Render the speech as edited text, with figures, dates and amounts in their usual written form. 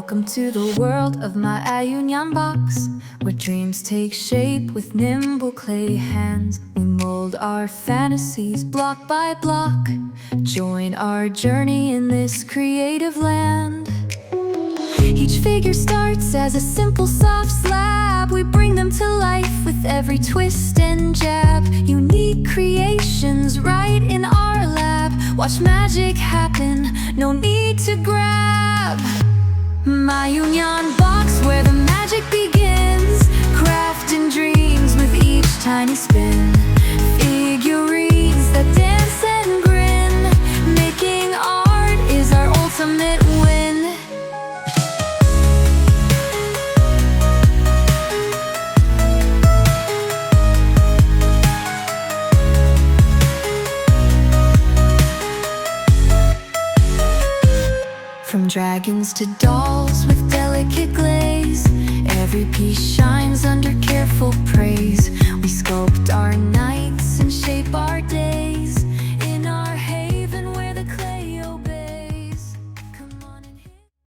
Welcome to the world of Maaiyu Nyanbox, where dreams take shape with nimble clay hands. We mold our fantasies block by block. Join our journey in this creative land. Each figure starts as a simple soft slab. We bring them to life with every twist and jab. Unique creations right in our lab. Watch magic happen, no need to grab. Maaiyu Nyanbox, where the magic begins. Crafting dreams with each tiny spin. Figurines that dance and grin. Making art is our ultimate win. From dragons to dolls with delicate glaze, every piece shines